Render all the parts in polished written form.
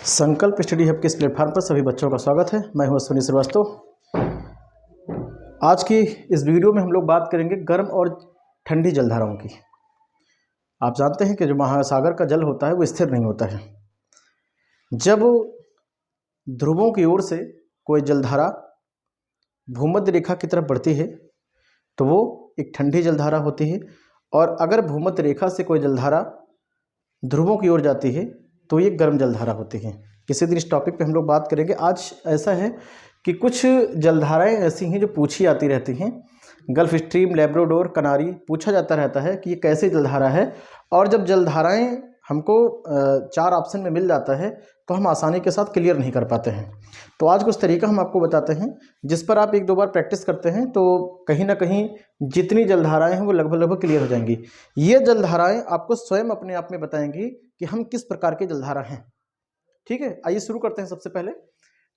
संकल्प study hub के इस प्लेटफॉर्म पर सभी बच्चों का स्वागत है। मैं हूं अश्विनी श्रीवास्तव। आज की इस वीडियो में हम लोग बात करेंगे गर्म और ठंडी जलधाराओं की। आप जानते हैं कि जो महासागर का जल होता है वो स्थिर नहीं होता है। जब ध्रुवों की ओर से कोई जलधारा भूमध्य रेखा की तरफ बढ़ती है तो वो एक ठंडी जलधारा होती है, और अगर भूमध्य रेखा से कोई जलधारा ध्रुवों की ओर जाती है तो ये गर्म जलधारा होती है। किसी दिन इस टॉपिक पे हम लोग बात करेंगे। आज ऐसा है कि कुछ जलधाराएं ऐसी हैं जो पूछी आती रहती हैं। गल्फ स्ट्रीम, लैब्राडोर, कनारी पूछा जाता रहता है कि ये कैसे जलधारा है, और जब जलधाराएं हमको 4 ऑप्शन में मिल जाता है तो हम आसानी के साथ क्लियर नहीं कर पाते हैं। तो आज कुछ तरीका हम आपको बताते हैं जिस पर आप 1-2 बार प्रैक्टिस करते हैं तो कहीं ना कहीं जितनी जलधाराएं हैं वो लगभग क्लियर हो जाएंगी। ये जलधाराएं आपको स्वयं अपने आप में बताएंगी कि हम किस प्रकार के जलधारा हैं। ठीक है, आइए शुरू करते हैं। सबसे पहले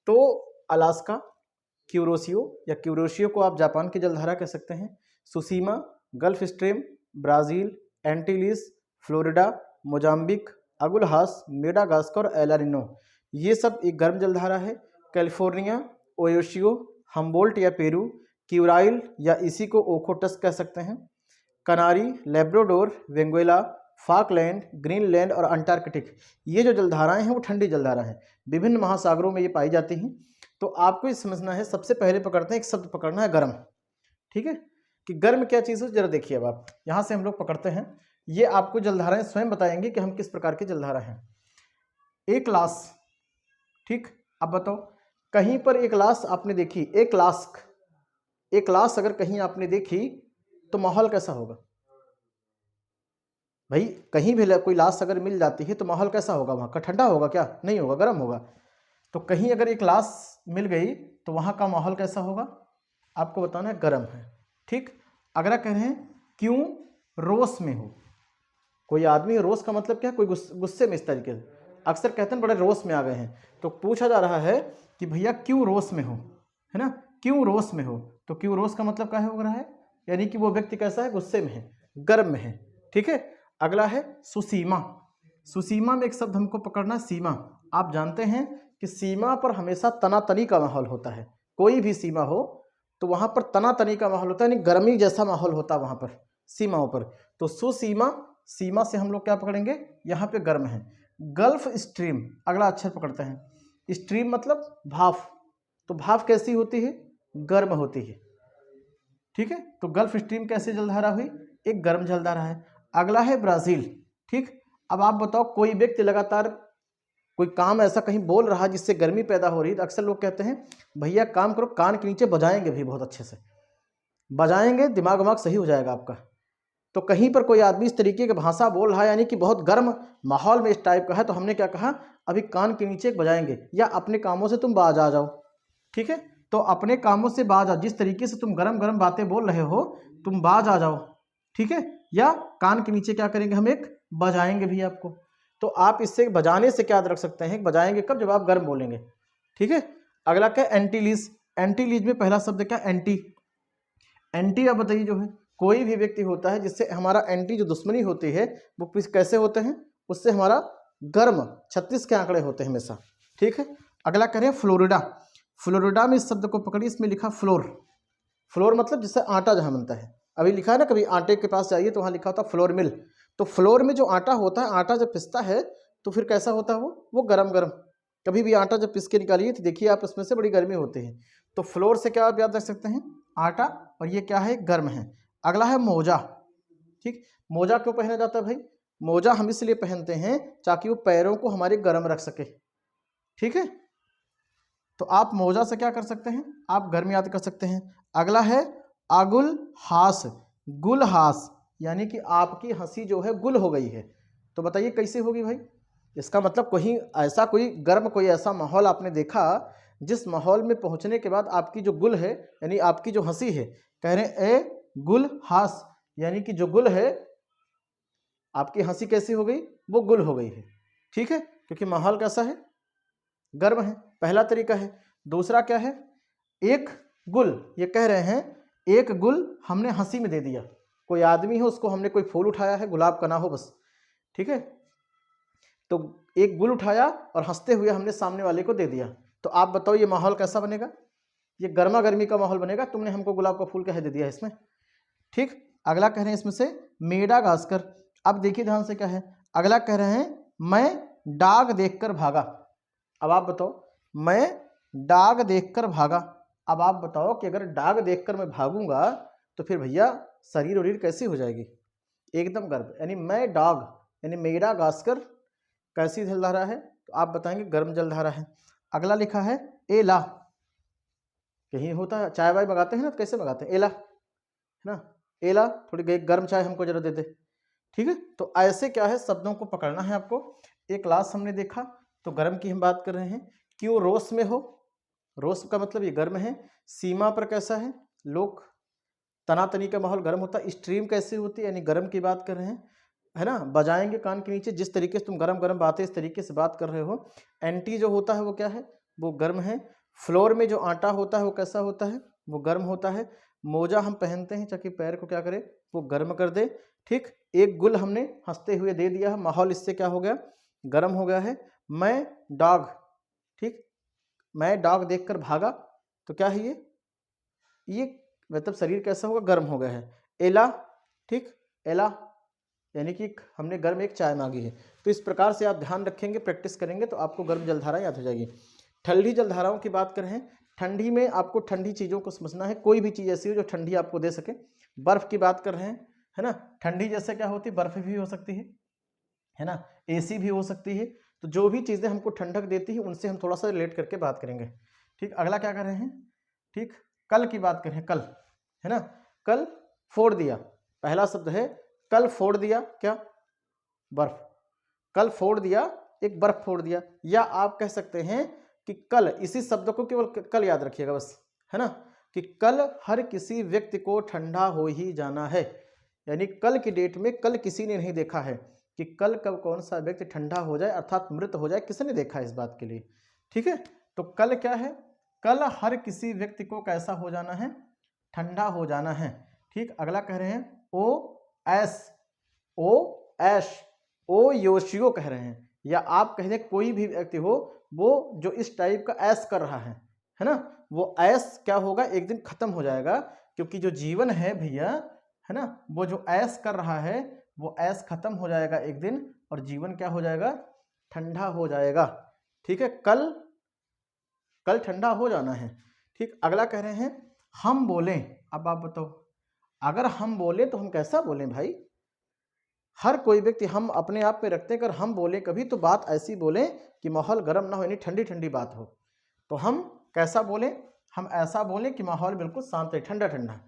तो अलास्का, क्यूरोसियो या क्यूरोशियो को आप जापान की जलधारा कह सकते हैं, सुसीमा, Gulf Stream, Brazil, Antilles, Florida, Mozambique, Agulhas, Madagascar और एलानिनो, ये सब एक गर्म जलधारा है। कैलिफोर्निया, ओयोशियो, हम्बोल्ट या पेरू, क्यूराइल या इसी को ओखोटस कह सकते हैं, कनारी, लैब्राडोर, वेंगुएला, फाकलैंड, ग्रीनलैंड और अंटार्कटिक, ये जो जलधाराएं हैं वो ठंडी जलधारा हैं। विभिन्न महासागरों में ये पाई जाती हैं। तो आपको ये समझना है, सबसे पहले पकड़ते हैं, एक शब्द पकड़ना है गर्म। ठीक है, कि गर्म क्या चीज़ है जरा देखिए। अब आप यहाँ से हम लोग पकड़ते हैं, ये आपको जलधाराएं स्वयं बताएंगे कि हम किस प्रकार की जलधारा हैं। एक लाश, ठीक, अब बताओ कहीं पर एक लाश आपने देखी, एक लाश अगर कहीं आपने देखी तो माहौल कैसा होगा भाई? कहीं भी कोई लाश अगर मिल जाती है तो माहौल कैसा होगा? वहाँ का ठंडा होगा क्या? नहीं होगा, गर्म होगा। तो कहीं अगर एक लाश मिल गई तो वहाँ का माहौल कैसा होगा? आपको बताना है गर्म है। ठीक, अगला कह रहे हैं क्यों रोष में हो। कोई आदमी, रोष का मतलब क्या है? कोई गुस्से में, इस तरीके से अक्सर कहते हैं बड़े रोष में आ गए हैं। तो पूछा जा रहा है कि भैया क्यों रोष में हो, है ना, क्यों रोष में हो। तो क्यों रोष का मतलब क्या हो रहा है? यानी कि वो व्यक्ति कैसा है? गुस्से में है, गर्म में है। ठीक है, अगला है सुसीमा। सुसीमा में एक शब्द हमको पकड़ना, सीमा। आप जानते हैं कि सीमा पर हमेशा तनातनी का माहौल होता है। कोई भी सीमा हो तो वहाँ पर तनातनी का माहौल होता है, यानी गर्मी जैसा माहौल होता है वहाँ पर सीमाओं पर। तो सुसीमा, सीमा से हम लोग क्या पकड़ेंगे? यहाँ पे गर्म है। गल्फ स्ट्रीम, अगला अक्षर पकड़ते हैं। स्ट्रीम मतलब भाप। तो भाप कैसी होती है? गर्म होती है। ठीक है, तो गल्फ स्ट्रीम कैसी जलधारा हुई? एक गर्म जलधारा है। अगला है ब्राज़ील। ठीक, अब आप बताओ कोई व्यक्ति लगातार कोई काम ऐसा कहीं बोल रहा है जिससे गर्मी पैदा हो रही है, तो अक्सर लोग कहते हैं भैया काम करो, कान के नीचे बजाएंगे भी, बहुत अच्छे से बजाएंगे, दिमाग वमाग सही हो जाएगा आपका। तो कहीं पर कोई आदमी इस तरीके की भाषा बोल रहा है, यानी कि बहुत गर्म माहौल में इस टाइप का है, तो हमने क्या कहा? अभी कान के नीचे बजाएंगे, या अपने कामों से तुम बाज आ जाओ। ठीक है, तो अपने कामों से बाज आओ, जिस तरीके से तुम गर्म गर्म बातें बोल रहे हो तुम बाज आ जाओ। ठीक है, या कान के नीचे क्या करेंगे? हम एक बजाएंगे भी आपको। तो आप इससे बजाने से क्या रख सकते हैं? बजाएंगे कब? जब आप गर्म बोलेंगे। ठीक है, अगला क्या? एंटीलीज। एंटीलीज में पहला शब्द क्या? एंटी। एंटी, आप बताइए, जो है कोई भी व्यक्ति होता है जिससे हमारा एंटी, जो दुश्मनी होती है, वो कैसे होते हैं? उससे हमारा गर्म 36 के आंकड़े होते हैं हमेशा। ठीक है, अगला करें फ्लोरिडा। फ्लोरिडा में इस शब्द को पकड़िए, इसमें लिखा फ्लोर। फ्लोर मतलब जिससे आटा जहाँ बनता है। अभी लिखा है ना, कभी आटे के पास जाइए तो वहाँ लिखा होता है फ्लोर मिल। तो फ्लोर में जो आटा होता है, आटा जब पिसता है तो फिर कैसा होता है? वो गरम गरम। कभी भी आटा जब पिस के निकालिए तो देखिए आप, उसमें से बड़ी गर्मी होती है। तो फ्लोर से क्या आप याद रख सकते हैं? आटा, और ये क्या है? गर्म है। अगला है मोजा। ठीक, मोजा क्यों पहना जाता है भाई? मोजा हम इसलिए पहनते हैं ताकि वो पैरों को हमारे गर्म रख सके। ठीक है, तो आप मोजा से क्या कर सकते हैं? आप गर्म याद कर सकते हैं। अगला है अगुल हास, गुलहास, यानी कि आपकी हंसी जो है गुल हो गई है। तो बताइए कैसे होगी भाई? इसका मतलब कहीं ऐसा कोई गर्म, कोई ऐसा माहौल आपने देखा जिस माहौल में पहुंचने के बाद आपकी जो गुल है, यानी आपकी जो हंसी है, कह रहे हैं ए गुल हास, यानी कि जो गुल है, आपकी हंसी कैसी हो गई? वो गुल हो गई है। ठीक है, क्योंकि माहौल कैसा है? गर्म है। पहला तरीका है। दूसरा क्या है? एक गुल, ये कह रहे हैं एक गुल हमने हंसी में दे दिया। कोई आदमी है, उसको हमने कोई फूल उठाया है, गुलाब का ना हो बस। ठीक है, तो एक गुल उठाया और हंसते हुए हमने सामने वाले को दे दिया, तो आप बताओ ये माहौल कैसा बनेगा? ये गर्मा गर्मी का माहौल बनेगा। तुमने हमको गुलाब का फूल कह दे दिया इसमें। ठीक, अगला कह रहे हैं इसमें से मेड़ा घासकर। अब देखिए ध्यान से क्या है, अगला कह रहे हैं मैं डाग देखकर भागा। अब आप बताओ, मैं डाग देखकर भागा। अब आप बताओ कि अगर डाग देखकर मैं भागूंगा तो फिर भैया शरीर वरीर कैसी हो जाएगी? एकदम गर्म, यानी मैं डाग यानी मेड़ा घासकर कैसी जलधारा है? तो आप बताएंगे गर्म जलधारा है। अगला लिखा है एला। कहीं होता है चाय वाय मंगाते हैं ना, तो कैसे मंगाते हैं? एला, है ना, एला थोड़ी गर्म चाय हमको जरा दे दे। ठीक है, तो ऐसे क्या है, शब्दों को पकड़ना है आपको। एक क्लास हमने देखा तो गर्म की हम बात कर रहे हैं। क्यों रोष में हो? रोष का मतलब ये गर्म है। सीमा पर कैसा है? लोग तनातनी का माहौल गर्म होता है। स्ट्रीम कैसी होती है? यानी गर्म की बात कर रहे हैं, है ना। बजाएंगे कान के नीचे, जिस तरीके से तुम गर्म गर्म बातें इस तरीके से बात कर रहे हो। एंटी जो होता है वो क्या है? वो गर्म है। फ्लोर में जो आटा होता है वो कैसा होता है? वो गर्म होता है। मोजा हम पहनते हैं ताकि पैर को क्या करे? वो गर्म कर दे। ठीक, एक गुल हमने हंसते हुए दे दिया है, माहौल इससे क्या हो गया? गर्म हो गया है। मैं डॉग, ठीक, मैं डॉग देखकर भागा, तो क्या है ये मतलब शरीर कैसा होगा? गर्म हो गया है। एला, ठीक, एला यानी कि हमने गर्म एक चाय मांगी है। तो इस प्रकार से आप ध्यान रखेंगे, प्रैक्टिस करेंगे तो आपको गर्म जलधारा याद हो जाएगी। ठंडी जलधाराओं की बात करें, ठंडी में आपको ठंडी चीज़ों को समझना है। कोई भी चीज़ ऐसी हो जो ठंडी आपको दे सके। बर्फ़ की बात कर रहे हैं, है ना। ठंडी जैसे क्या होती है? बर्फ़ भी हो सकती है ना, एसी भी हो सकती है। तो जो भी चीज़ें हमको ठंडक देती है उनसे हम थोड़ा सा रिलेट करके बात करेंगे। ठीक, अगला क्या कर रहे हैं? ठीक, कल की बात करें, कल, है ना। कल फोड़ दिया, पहला शब्द है कल फोड़ दिया, क्या? बर्फ। कल फोड़ दिया, एक बर्फ फोड़ दिया। या आप कह सकते हैं कि कल, इसी शब्द को केवल कल याद रखिएगा बस, है ना, कि कल हर किसी व्यक्ति को ठंडा हो ही जाना है। यानी कल की डेट में कल किसी ने नहीं देखा है कि कल कब कौन सा व्यक्ति ठंडा हो जाए अर्थात मृत हो जाए, किसने देखा है इस बात के लिए? ठीक है, तो कल क्या है? कल हर किसी व्यक्ति को कैसा हो जाना है? ठंडा हो जाना है। ठीक, अगला कह रहे हैं ओ एस, ओ एश, ओ योशियो कह रहे हैं। या आप कह दें कोई भी व्यक्ति हो वो जो इस टाइप का ऐश कर रहा है ना, वो ऐश क्या होगा? एक दिन खत्म हो जाएगा, क्योंकि जो जीवन है भैया, है ना, वो जो ऐश कर रहा है वो ऐश खत्म हो जाएगा एक दिन, और जीवन क्या हो जाएगा? ठंडा हो जाएगा। ठीक है, कल कल ठंडा हो जाना है। ठीक, अगला कह रहे हैं हम बोलें। अब आप बताओ, अगर हम बोले तो हम कैसा बोलें भाई? हर कोई व्यक्ति हम अपने आप पे रखते हैं, अगर हम बोले कभी तो बात ऐसी बोलें कि माहौल गर्म ना हो, यानी ठंडी ठंडी बात हो। तो हम कैसा बोलें? हम ऐसा बोलें कि माहौल बिल्कुल शांत है, ठंडा ठंडा।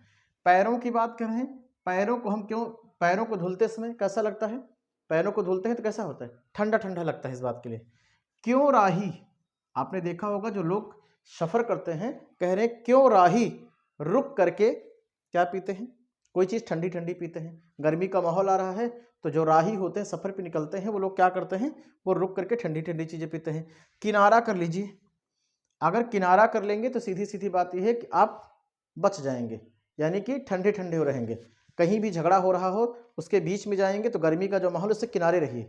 पैरों की बात कर रहे हैं, पैरों को हम क्यों, पैरों को धुलते समय कैसा लगता है? पैरों को धुलते हैं तो कैसा होता है? ठंडा ठंडा लगता है। इस बात के लिए क्यों राही, आपने देखा होगा जो लोग सफ़र करते हैं कह रहे हैं क्यों राही, रुक करके क्या पीते हैं? कोई चीज़ ठंडी ठंडी पीते हैं। गर्मी का माहौल आ रहा है तो जो राही होते हैं, सफ़र पे निकलते हैं, वो लोग क्या करते हैं? वो रुक करके ठंडी ठंडी चीज़ें पीते हैं। किनारा कर लीजिए, अगर किनारा कर लेंगे तो सीधी सीधी बात यह है कि आप बच जाएंगे, यानी कि ठंडे ठंडे हो रहेंगे। कहीं भी झगड़ा हो रहा हो उसके बीच में जाएंगे तो गर्मी का जो माहौल, उससे किनारे रहिए।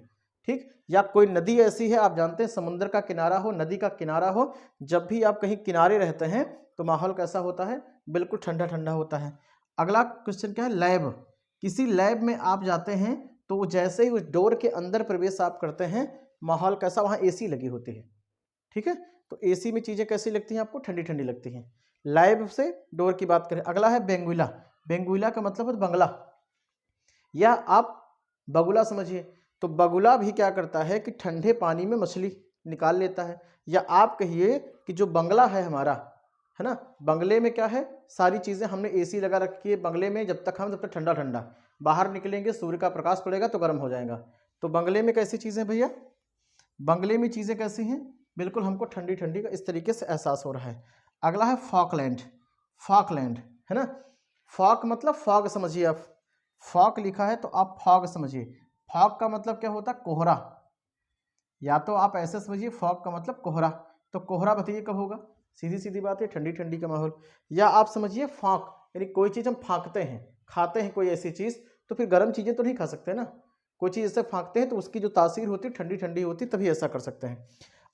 ठीक, या कोई नदी ऐसी है, आप जानते हैं समुद्र का किनारा हो, नदी का किनारा हो, जब भी आप कहीं किनारे रहते हैं तो माहौल कैसा होता है? बिल्कुल ठंडा ठंडा होता है। अगला क्वेश्चन क्या है? लैब। किसी लैब में आप जाते हैं तो जैसे ही उस डोर के अंदर प्रवेश आप करते हैं, माहौल कैसा? वहाँ एसी लगी होती है। ठीक है, तो एसी में चीज़ें कैसी लगती हैं आपको? ठंडी ठंडी लगती हैं। लैब से डोर की बात करें। अगला है बेंगुइला। बेंगुइला का मतलब है बंगला, या आप बगुला समझिए। तो बगुला भी क्या करता है कि ठंडे पानी में मछली निकाल लेता है। या आप कहिए कि जो बंगला है हमारा, है ना, बंगले में क्या है? सारी चीज़ें हमने एसी लगा रखी है बंगले में, जब तक ठंडा ठंडा, बाहर निकलेंगे सूर्य का प्रकाश पड़ेगा तो गर्म हो जाएगा। तो बंगले में कैसी चीज़ें भैया? बंगले में चीज़ें कैसी हैं? बिल्कुल हमको ठंडी ठंडी का इस तरीके से एहसास हो रहा है। अगला है फॉकलैंड। फॉकलैंड, है ना, फॉक मतलब फॉग समझिए आप। फॉक लिखा है तो आप फॉग समझिए। फॉग का मतलब क्या होता है? कोहरा। या तो आप ऐसे समझिए फॉग का मतलब कोहरा, तो कोहरा बताइए कब होगा? सीधी सीधी बात है, ठंडी ठंडी का माहौल। या आप समझिए फाँक, यानी कोई चीज़ हम फाँकते हैं, खाते हैं कोई ऐसी चीज़, तो फिर गर्म चीज़ें तो नहीं खा सकते ना, कोई चीज़ ऐसे फाँकते हैं तो उसकी जो तासीर होती है ठंडी ठंडी होती है, तभी ऐसा कर सकते हैं।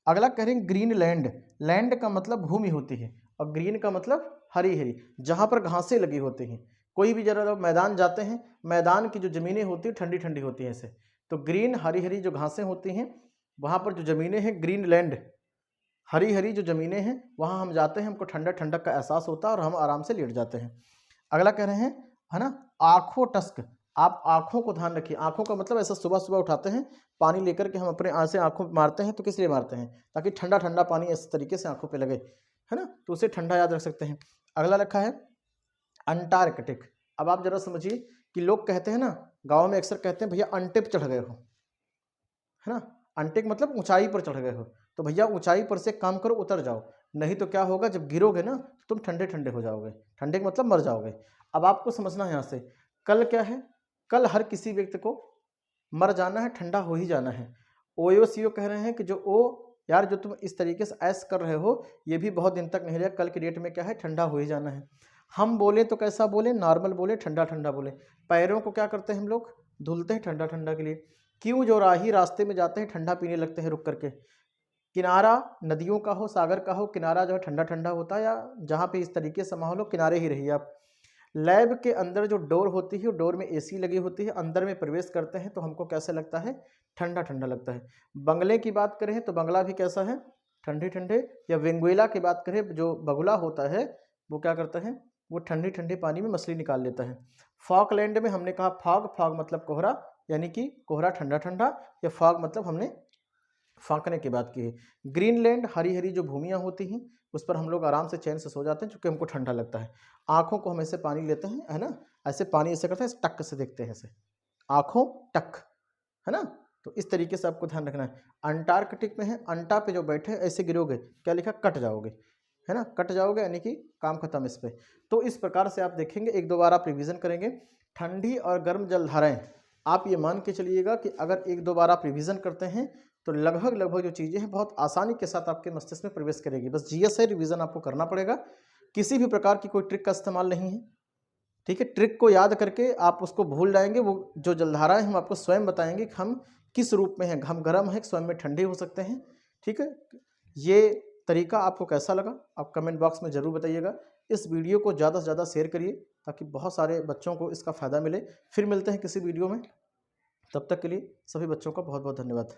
अगला कह रहे हैं ग्रीन लैंड। लैंड का मतलब भूमि होती है और ग्रीन का मतलब हरी हरी, जहाँ पर घासें लगी होती हैं। कोई भी जरा मैदान जाते हैं, मैदान की जो ज़मीनें होती हैं ठंडी ठंडी होती हैं ऐसे, तो ग्रीन हरी हरी जो घासें होती हैं, वहाँ पर जो ज़मीनें हैं ग्रीन लैंड, हरी हरी जो ज़मीनें हैं, वहाँ हम जाते हैं, हमको ठंडा ठंडक का एहसास होता है और हम आराम से लेट जाते हैं। अगला कह रहे हैं, है ना, आँखों टस्क। आप आँखों को ध्यान रखिए। आँखों का मतलब ऐसा सुबह सुबह उठाते हैं, पानी लेकर के हम अपने से आँखों पे मारते हैं, तो किस लिए मारते हैं? ताकि ठंडा ठंडा पानी इस तरीके से आँखों पे लगे, है ना, तो उसे ठंडा याद रख सकते हैं। अगला रखा है अंटार्कटिक। अब आप जरा समझिए कि लोग कहते हैं ना, गाँव में अक्सर कहते हैं भैया अंटे पे चढ़ गए हो, है ना, अंटिक मतलब ऊंचाई पर चढ़ गए हो, तो भैया ऊंचाई पर से काम करो, उतर जाओ, नहीं तो क्या होगा, जब गिरोगे ना तो तुम ठंडे ठंडे हो जाओगे। ठंडे का मतलब मर जाओगे। अब आपको समझना है यहाँ से, कल क्या है, कल हर किसी व्यक्ति को मर जाना है, ठंडा हो ही जाना है। ओयो सीओ कह रहे हैं कि जो ओ यार जो तुम इस तरीके से ऐश कर रहे हो, ये भी बहुत दिन तक नहीं रहेगा, कल की डेट में क्या है, ठंडा हो ही जाना है। हम बोले तो कैसा बोले, नॉर्मल बोले, ठंडा ठंडा बोले। पैरों को क्या करते हैं हम लोग, धुलते हैं ठंडा ठंडा के लिए। क्यों, जो राही रास्ते में जाते हैं ठंडा पीने लगते हैं रुक करके। किनारा नदियों का हो, सागर का हो, किनारा जो है ठंडा ठंडा होता है, या जहाँ पे इस तरीके से माहौल हो, किनारे ही रहिए आप। लैब के अंदर जो डोर होती है, डोर में एसी लगी होती है, अंदर में प्रवेश करते हैं तो हमको कैसा लगता है, ठंडा ठंडा लगता है। बंगले की बात करें तो बंगला भी कैसा है, ठंडे ठंडे। या वेंगुएला की बात करें, जो बगुला होता है वो क्या करता है, वो ठंडी ठंडी पानी में मछली निकाल लेता है। फॉकलैंड में हमने कहा फॉग, फॉग मतलब कोहरा, यानी कि कोहरा ठंडा ठंडा, या फॉग मतलब हमने फाँकने की बात की है। ग्रीनलैंड हरी हरी जो भूमियाँ होती हैं, उस पर हम लोग आराम से चैन से सो जाते हैं, क्योंकि हमको ठंडा लगता है। आँखों को हम ऐसे पानी लेते हैं, है ना, ऐसे पानी ऐसे करते हैं, ऐसे टक से देखते हैं ऐसे, आँखों टक, है ना, तो इस तरीके से आपको ध्यान रखना है। अंटार्कटिक में है, अंटा पे जो बैठे ऐसे गिरोगे, क्या लिखा, कट जाओगे, है ना, कट जाओगे, यानी कि काम खत्म इस पे। तो इस प्रकार से आप देखेंगे, एक दो बार आप रिवीजन करेंगे। ठंडी और गर्म जलधाराएं, आप ये मान के चलिएगा कि अगर एक दो बार आप रिवीजन करते हैं तो लगभग लगभग जो चीज़ें हैं बहुत आसानी के साथ आपके मस्तिष्क में प्रवेश करेगी। बस जीएस है, रिवीजन आपको करना पड़ेगा, किसी भी प्रकार की कोई ट्रिक का इस्तेमाल नहीं है, ठीक है। ट्रिक को याद करके आप उसको भूल जाएंगे। वो जो जलधाराएं हम आपको स्वयं बताएंगे कि हम किस रूप में हैं, हम गर्म हैं, स्वयं में ठंडे हो सकते हैं, ठीक है। ये तरीका आपको कैसा लगा, आप कमेंट बॉक्स में ज़रूर बताइएगा। इस वीडियो को ज़्यादा से ज़्यादा शेयर करिए, ताकि बहुत सारे बच्चों को इसका फ़ायदा मिले। फिर मिलते हैं किसी वीडियो में, तब तक के लिए सभी बच्चों का बहुत बहुत धन्यवाद।